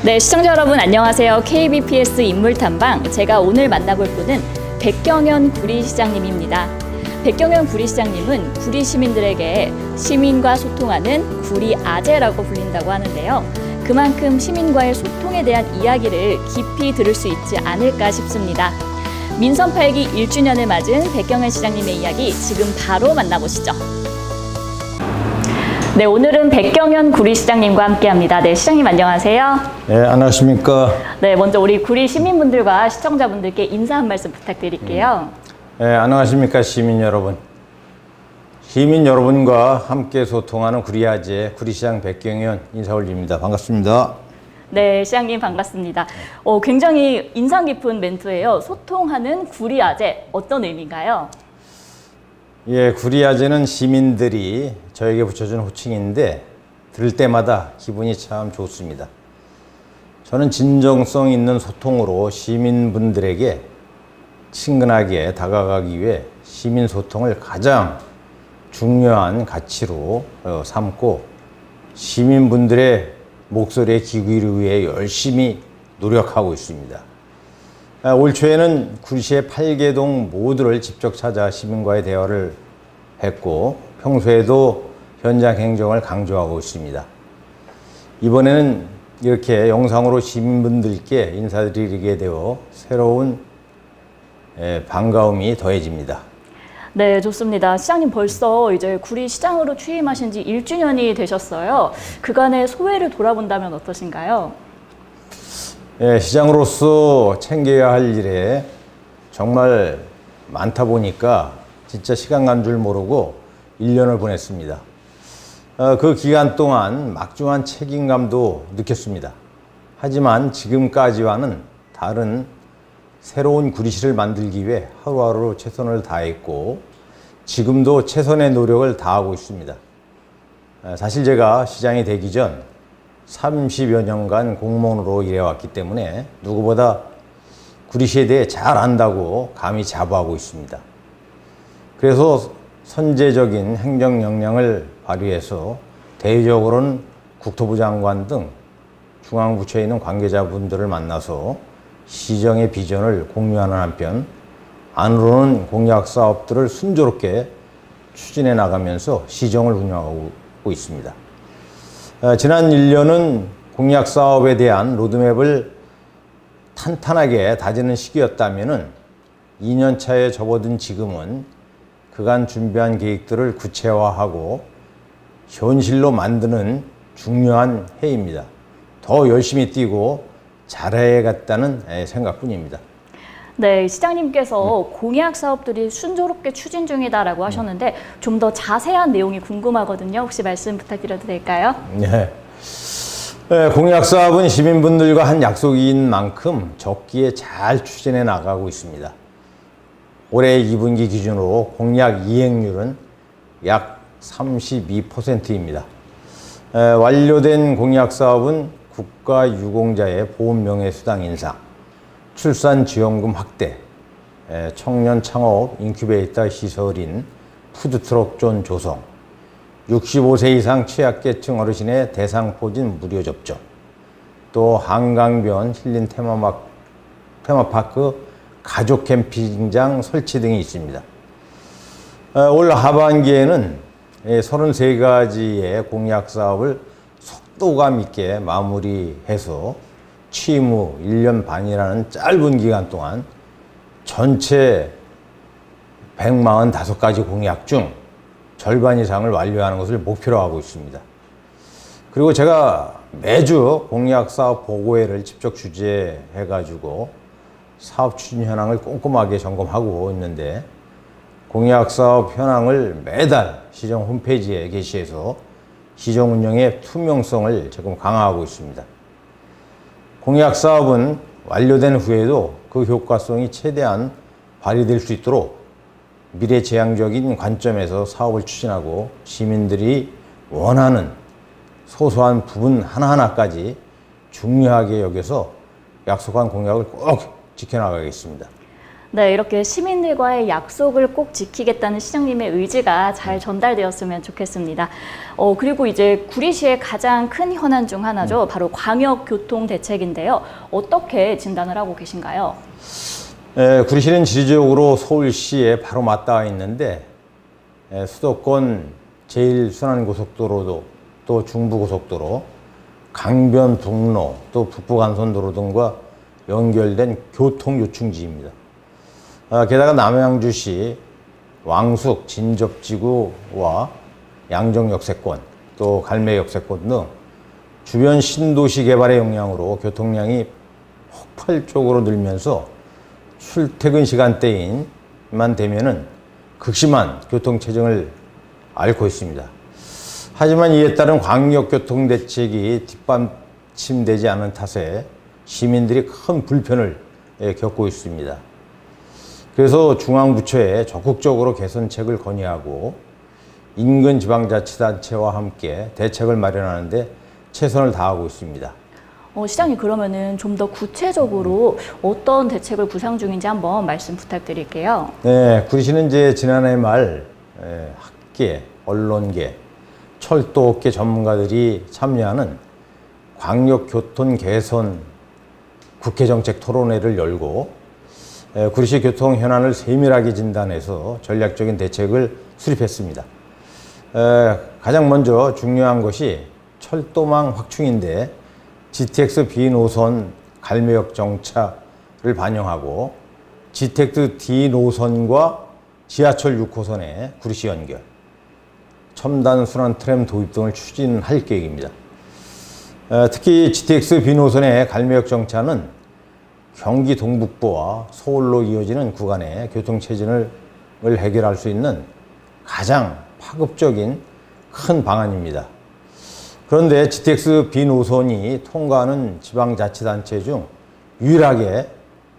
네, 시청자 여러분 안녕하세요. KBPS 인물탐방. 제가 오늘 만나볼 분은 백경현 구리시장님입니다. 백경현 구리시장님은 구리 시민들에게 시민과 소통하는 구리 아재라고 불린다고 하는데요. 그만큼 시민과의 소통에 대한 이야기를 깊이 들을 수 있지 않을까 싶습니다. 민선 8기 1주년을 맞은 백경현 시장님의 이야기 지금 바로 만나보시죠. 네, 오늘은 백경현 구리시장님과 함께합니다. 네, 시장님 안녕하세요. 네, 안녕하십니까. 네, 먼저 우리 구리 시민분들과 시청자분들께 인사 한 말씀 부탁드릴게요. 네, 안녕하십니까 시민 여러분. 시민 여러분과 함께 소통하는 구리아재 구리시장 백경현 인사 올립니다. 반갑습니다. 네, 시장님 반갑습니다. 굉장히 인상 깊은 멘트예요. 소통하는 구리아재, 어떤 의미인가요? 예, 구리아재는 시민들이 저에게 붙여준 호칭인데 들을 때마다 기분이 참 좋습니다. 저는 진정성 있는 소통으로 시민분들에게 친근하게 다가가기 위해 시민 소통을 가장 중요한 가치로 삼고 시민분들의 목소리에 귀 기울이기 위해 열심히 노력하고 있습니다. 올 초에는 구리시의 8개동 모두를 직접 찾아 시민과의 대화를 했고 평소에도 현장 행정을 강조하고 있습니다. 이번에는 이렇게 영상으로 시민분들께 인사드리게 되어 새로운 반가움이 더해집니다. 네, 좋습니다. 시장님 벌써 이제 구리시장으로 취임하신 지 1주년이 되셨어요. 그간의 소회를 돌아본다면 어떠신가요? 예, 시장으로서 챙겨야 할 일에 정말 많다 보니까 진짜 시간 간 줄 모르고 1년을 보냈습니다. 그 기간 동안 막중한 책임감도 느꼈습니다. 하지만 지금까지와는 다른 새로운 구리시를 만들기 위해 하루하루 최선을 다했고 지금도 최선의 노력을 다하고 있습니다. 사실 제가 시장이 되기 전 30여 년간 공무원으로 일해왔기 때문에 누구보다 구리시에 대해 잘 안다고 감히 자부하고 있습니다. 그래서 선제적인 행정 역량을 발휘해서 대외적으로는 국토부 장관 등 중앙부처에 있는 관계자분들을 만나서 시정의 비전을 공유하는 한편 안으로는 공약 사업들을 순조롭게 추진해 나가면서 시정을 운영하고 있습니다. 지난 1년은 공약 사업에 대한 로드맵을 탄탄하게 다지는 시기였다면 2년 차에 접어든 지금은 그간 준비한 계획들을 구체화하고 현실로 만드는 중요한 해입니다. 더 열심히 뛰고 잘해야겠다는 생각뿐입니다. 네, 시장님께서 공약 사업들이 순조롭게 추진 중이다라고 하셨는데 좀 더 자세한 내용이 궁금하거든요. 혹시 말씀 부탁드려도 될까요? 네. 공약 사업은 시민분들과 한 약속인 만큼 적기에 잘 추진해 나가고 있습니다. 올해 2분기 기준으로 공약 이행률은 약 32%입니다. 완료된 공약 사업은 국가유공자의 보험명예수당 인상, 출산지원금 확대, 청년 창업 인큐베이터 시설인 푸드트럭존 조성, 65세 이상 취약계층 어르신의 대상포진 무료 접종, 또 한강변 힐링 테마파크 가족 캠핑장 설치 등이 있습니다. 올 하반기에는 33가지의 공약 사업을 속도감 있게 마무리해서 취임 후 1년 반이라는 짧은 기간 동안 전체 145가지 공약 중 절반 이상을 완료하는 것을 목표로 하고 있습니다. 그리고 제가 매주 공약 사업 보고회를 직접 주재해가지고 사업 추진 현황을 꼼꼼하게 점검하고 있는데 공약 사업 현황을 매달 시정 홈페이지에 게시해서 시정 운영의 투명성을 지금 강화하고 있습니다. 공약 사업은 완료된 후에도 그 효과성이 최대한 발휘될 수 있도록 미래지향적인 관점에서 사업을 추진하고 시민들이 원하는 소소한 부분 하나하나까지 중요하게 여겨서 약속한 공약을 꼭 지켜나가겠습니다. 네, 이렇게 시민들과의 약속을 꼭 지키겠다는 시장님의 의지가 잘 전달되었으면 좋겠습니다. 그리고 이제 구리시의 가장 큰 현안 중 하나죠. 바로 광역교통대책인데요. 어떻게 진단을 하고 계신가요? 구리시는 지리적으로 서울시에 바로 맞닿아 있는데 수도권 제1순환고속도로도 또 중부고속도로, 강변북로, 또 북부간선도로 등과 연결된 교통요충지입니다. 게다가 남양주시 왕숙 진접지구와 양정역세권, 또 갈매역세권 등 주변 신도시 개발의 영향으로 교통량이 폭발적으로 늘면서 출퇴근 시간대인만 되면은 극심한 교통체증을 앓고 있습니다. 하지만 이에 따른 광역교통대책이 뒷받침되지 않은 탓에 시민들이 큰 불편을 겪고 있습니다. 그래서 중앙부처에 적극적으로 개선책을 건의하고 인근 지방자치단체와 함께 대책을 마련하는 데 최선을 다하고 있습니다. 시장님, 그러면은 좀 더 구체적으로 어떤 대책을 구상 중인지 한번 말씀 부탁드릴게요. 네, 구리시는 지난해 말 학계, 언론계, 철도업계 전문가들이 참여하는 광역교통 개선 국회정책 토론회를 열고 구리시 교통 현안을 세밀하게 진단해서 전략적인 대책을 수립했습니다. 가장 먼저 중요한 것이 철도망 확충인데 GTX B 노선 갈매역 정차를 반영하고 GTX D 노선과 지하철 6호선의 구리시 연결, 첨단 순환 트램 도입 등을 추진할 계획입니다. 특히 GTX B 노선의 갈매역 정차는 경기 동북부와 서울로 이어지는 구간의 교통체증을 해결할 수 있는 가장 파급적인 큰 방안입니다. 그런데 GTX B 노선이 통과하는 지방자치단체 중 유일하게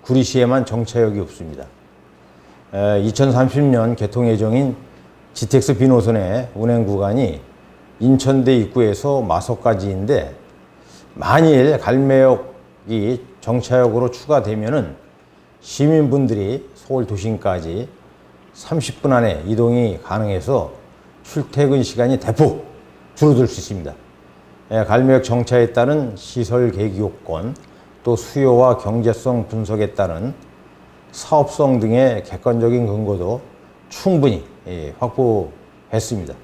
구리시에만 정차역이 없습니다. 2030년 개통 예정인 GTX B 노선의 운행 구간이 인천대 입구에서 마석까지인데 만일 갈매역이 정차역으로 추가되면은 시민분들이 서울 도심까지 30분 안에 이동이 가능해서 출퇴근 시간이 대폭 줄어들 수 있습니다. 갈매역 정차에 따른 시설 계기 요건, 또 수요와 경제성 분석에 따른 사업성 등의 객관적인 근거도 충분히 확보했습니다.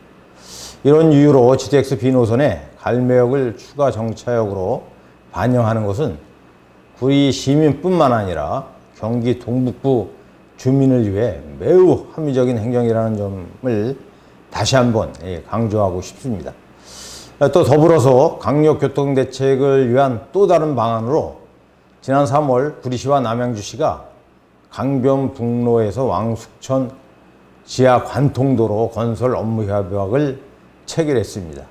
이런 이유로 GTX B 노선에 갈매역을 추가 정차역으로 반영하는 것은 구리 시민뿐만 아니라 경기 동북부 주민을 위해 매우 합리적인 행정이라는 점을 다시 한번 강조하고 싶습니다. 또 더불어서 강력교통대책을 위한 또 다른 방안으로 지난 3월 구리시와 남양주시가 강변북로에서 왕숙천 지하 관통도로 건설 업무 협약을 체결했습니다.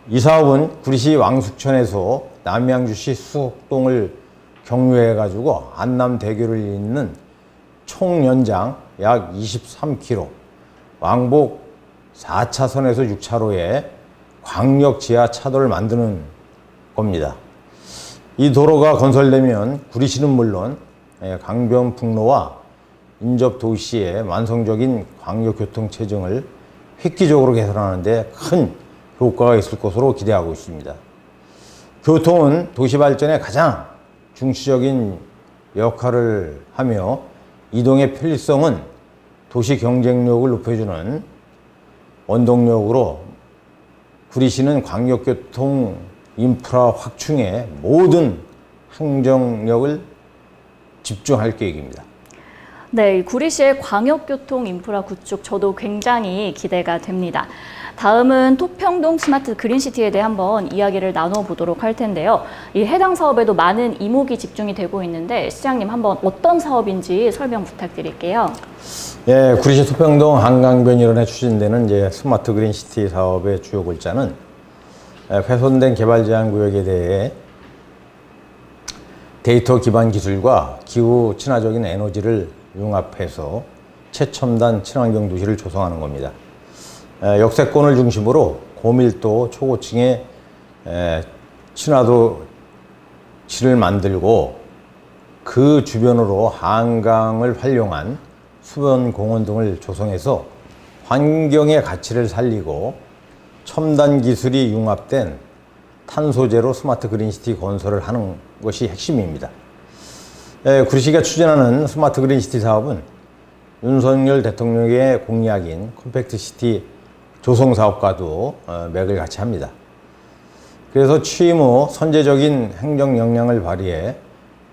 이 사업은 구리시 왕숙천에서 남양주시 수곡동을 경유해가지고 안남대교를 잇는 총 연장 약 23km, 왕복 4차선에서 6차로의 광역 지하 차도를 만드는 겁니다. 이 도로가 건설되면 구리시는 물론 강변북로와 인접 도시의 만성적인 광역교통 체증을 획기적으로 개선하는 데 큰 효과가 있을 것으로 기대하고 있습니다. 교통은 도시 발전에 가장 중시적인 역할을 하며 이동의 편리성은 도시 경쟁력을 높여주는 원동력으로 구리시는 광역교통 인프라 확충에 모든 행정력을 집중할 계획입니다. 네, 구리시의 광역교통 인프라 구축 저도 굉장히 기대가 됩니다. 다음은 토평동 스마트 그린시티에 대해 한번 이야기를 나눠보도록 할 텐데요. 이 해당 사업에도 많은 이목이 집중이 되고 있는데 시장님 한번 어떤 사업인지 설명 부탁드릴게요. 예, 구리시 토평동 한강변 일원에 추진되는 스마트 그린시티 사업의 주요 골자는 훼손된 개발 제한 구역에 대해 데이터 기반 기술과 기후 친화적인 에너지를 융합해서 최첨단 친환경 도시를 조성하는 겁니다. 역세권을 중심으로 고밀도 초고층의 친화도시를 만들고 그 주변으로 한강을 활용한 수변 공원 등을 조성해서 환경의 가치를 살리고 첨단 기술이 융합된 탄소제로 스마트 그린시티 건설을 하는 것이 핵심입니다. 구리시가 추진하는 스마트 그린시티 사업은 윤석열 대통령의 공약인 컴팩트시티 조성 사업과도 맥을 같이 합니다. 그래서 취임 후 선제적인 행정 역량을 발휘해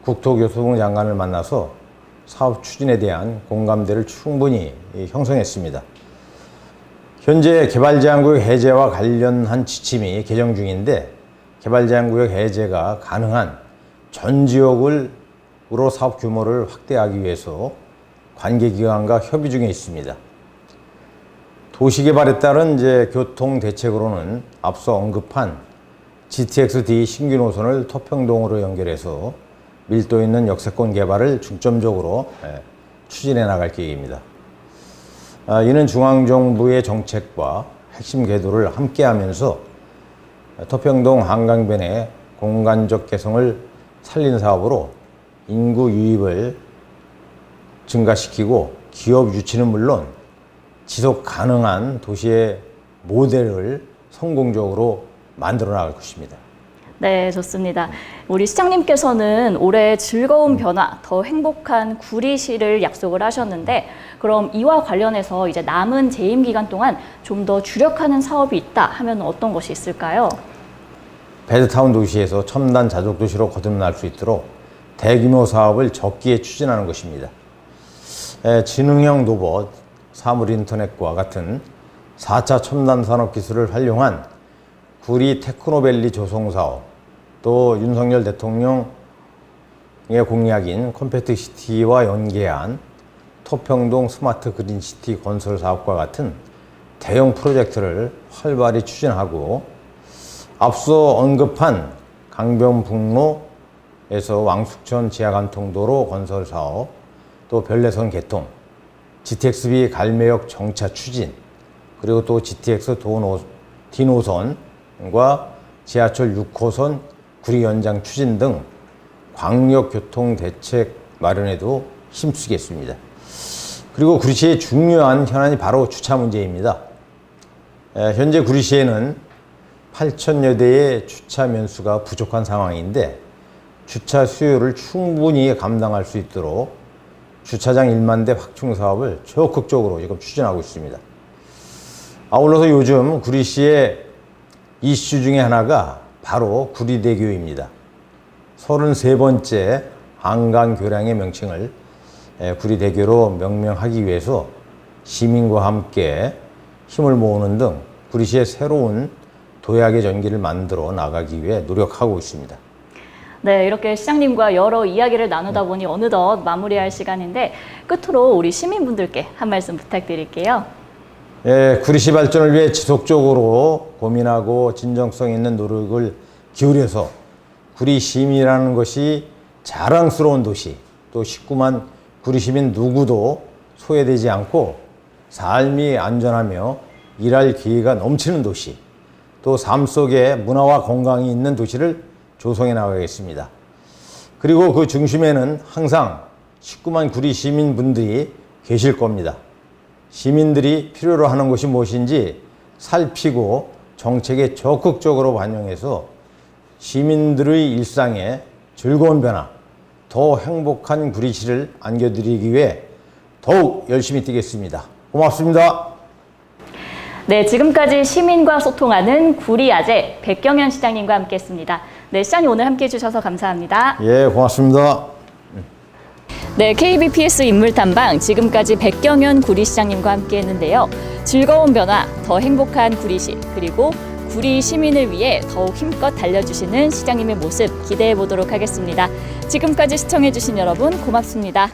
국토교통부 장관을 만나서 사업 추진에 대한 공감대를 충분히 형성했습니다. 현재 개발제한구역 해제와 관련한 지침이 개정 중인데 개발제한구역 해제가 가능한 전 지역으로 사업 규모를 확대하기 위해서 관계기관과 협의 중에 있습니다. 도시개발에 따른 교통 대책으로는 앞서 언급한 GTX-D 신규 노선을 토평동으로 연결해서 밀도 있는 역세권 개발을 중점적으로 추진해 나갈 계획입니다. 이는 중앙정부의 정책과 핵심 궤도를 함께하면서 토평동 한강변의 공간적 개성을 살린 사업으로 인구 유입을 증가시키고 기업 유치는 물론 지속 가능한 도시의 모델을 성공적으로 만들어 나갈 것입니다. 네, 좋습니다. 우리 시장님께서는 올해 즐거운 변화, 더 행복한 구리시를 약속을 하셨는데 그럼 이와 관련해서 이제 남은 재임 기간 동안 좀 더 주력하는 사업이 있다 하면 어떤 것이 있을까요? 베드타운 도시에서 첨단 자족 도시로 거듭날 수 있도록 대규모 사업을 적기에 추진하는 것입니다. 지능형 로봇, 사물 인터넷과 같은 4차 첨단 산업 기술을 활용한 구리 테크노밸리 조성 사업, 또 윤석열 대통령의 공약인 컴팩트시티와 연계한 토평동 스마트 그린시티 건설 사업과 같은 대형 프로젝트를 활발히 추진하고 앞서 언급한 강변북로에서 왕숙천 지하간통도로 건설 사업, 또 별내선 개통, GTX-B 갈매역 정차 추진, 그리고 또 GTX D노선과 지하철 6호선 구리 연장 추진 등 광역교통 대책 마련에도 힘쓰겠습니다. 그리고 구리시의 중요한 현안이 바로 주차 문제입니다. 현재 구리시에는 8,000여 대의 주차 면수가 부족한 상황인데 주차 수요를 충분히 감당할 수 있도록 주차장 1만 대 확충 사업을 적극적으로 지금 추진하고 있습니다. 아울러서 요즘 구리시의 이슈 중에 하나가 바로 구리대교입니다. 33번째 한강교량의 명칭을 구리대교로 명명하기 위해서 시민과 함께 힘을 모으는 등 구리시의 새로운 도약의 전기를 만들어 나가기 위해 노력하고 있습니다. 네, 이렇게 시장님과 여러 이야기를 나누다 보니 어느덧 마무리할 시간인데 끝으로 우리 시민분들께 한 말씀 부탁드릴게요. 구리시 발전을 위해 지속적으로 고민하고 진정성 있는 노력을 기울여서 구리시민이라는 것이 자랑스러운 도시, 또 19만 구리시민 누구도 소외되지 않고 삶이 안전하며 일할 기회가 넘치는 도시, 또 삶 속에 문화와 건강이 있는 도시를 조성해 나가겠습니다. 그리고 그 중심에는 항상 19만 구리 시민분들이 계실 겁니다. 시민들이 필요로 하는 것이 무엇인지 살피고 정책에 적극적으로 반영해서 시민들의 일상에 즐거운 변화, 더 행복한 구리시를 안겨드리기 위해 더욱 열심히 뛰겠습니다. 고맙습니다. 네, 지금까지 시민과 소통하는 구리아재 백경현 시장님과 함께했습니다. 네, 시장님 오늘 함께해 주셔서 감사합니다. 예, 고맙습니다. 네, KBPS 인물탐방 지금까지 백경현 구리시장님과 함께했는데요. 즐거운 변화, 더 행복한 구리시, 그리고 구리 시민을 위해 더욱 힘껏 달려주시는 시장님의 모습 기대해 보도록 하겠습니다. 지금까지 시청해 주신 여러분 고맙습니다.